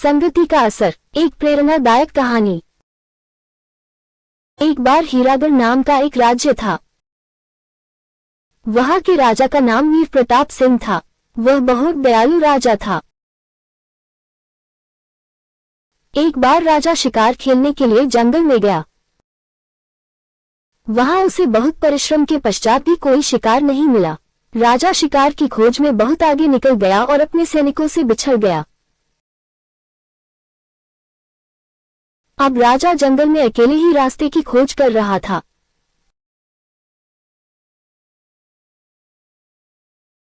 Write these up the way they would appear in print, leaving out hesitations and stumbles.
संगति का असर। एक प्रेरणादायक कहानी। एक बार हीरागढ़ नाम का एक राज्य था। वहां के राजा का नाम वीर प्रताप सिंह था। वह बहुत दयालु राजा था। एक बार राजा शिकार खेलने के लिए जंगल में गया। वहां उसे बहुत परिश्रम के पश्चात भी कोई शिकार नहीं मिला। राजा शिकार की खोज में बहुत आगे निकल गया और अपने सैनिकों से बिछड़ गया। अब राजा जंगल में अकेले ही रास्ते की खोज कर रहा था।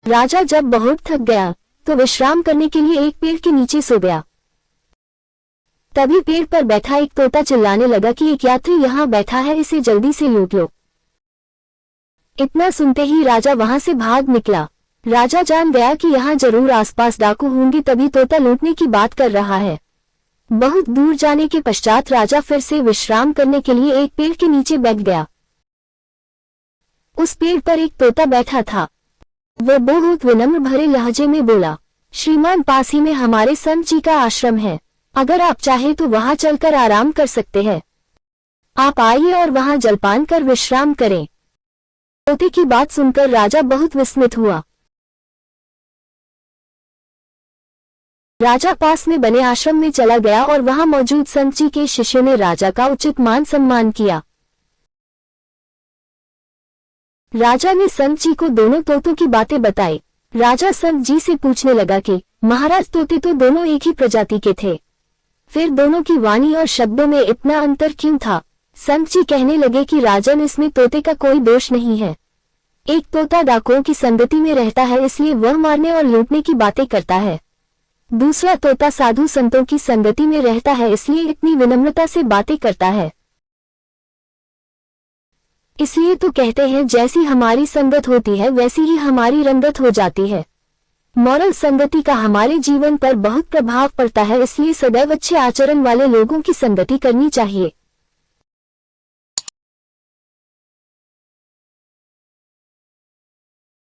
राजा जब बहुत थक गया तो विश्राम करने के लिए एक पेड़ के नीचे सो गया। तभी पेड़ पर बैठा एक तोता चिल्लाने लगा कि एक यात्री यहाँ बैठा है, इसे जल्दी से लूट लो। इतना सुनते ही राजा वहां से भाग निकला। राजा जान गया कि यहाँ जरूर आसपास डाकू होंगे, तभी तोता लूटने की बात कर रहा है। बहुत दूर जाने के पश्चात राजा फिर से विश्राम करने के लिए एक पेड़ के नीचे बैठ गया। उस पेड़ पर एक तोता बैठा था। वह बहुत विनम्र भरे लहजे में बोला, श्रीमान, पास ही में हमारे संत जी का आश्रम है। अगर आप चाहे तो वहां चलकर आराम कर सकते हैं। आप आइए और वहां जलपान कर विश्राम करें। तोते की बात सुनकर राजा बहुत विस्मित हुआ। राजा पास में बने आश्रम में चला गया और वहां मौजूद संत जी के शिष्यों ने राजा का उचित मान सम्मान किया। राजा ने संत जी को दोनों तोतों की बातें बताई। राजा संत जी से पूछने लगा कि महाराज, तोते तो दोनों एक ही प्रजाति के थे, फिर दोनों की वाणी और शब्दों में इतना अंतर क्यों था? संत जी कहने लगे कि राजन, इसमें तोते का कोई दोष नहीं है। एक तोता डाकुओं की संगति में रहता है, इसलिए वह मारने और लूटने की बातें करता है। दूसरा तोता साधु संतों की संगति में रहता है, इसलिए इतनी विनम्रता से बातें करता है। इसलिए तो कहते हैं, जैसी हमारी संगत होती है वैसी ही हमारी रंगत हो जाती है। मॉरल संगति का हमारे जीवन पर बहुत प्रभाव पड़ता है, इसलिए सदैव अच्छे आचरण वाले लोगों की संगति करनी चाहिए।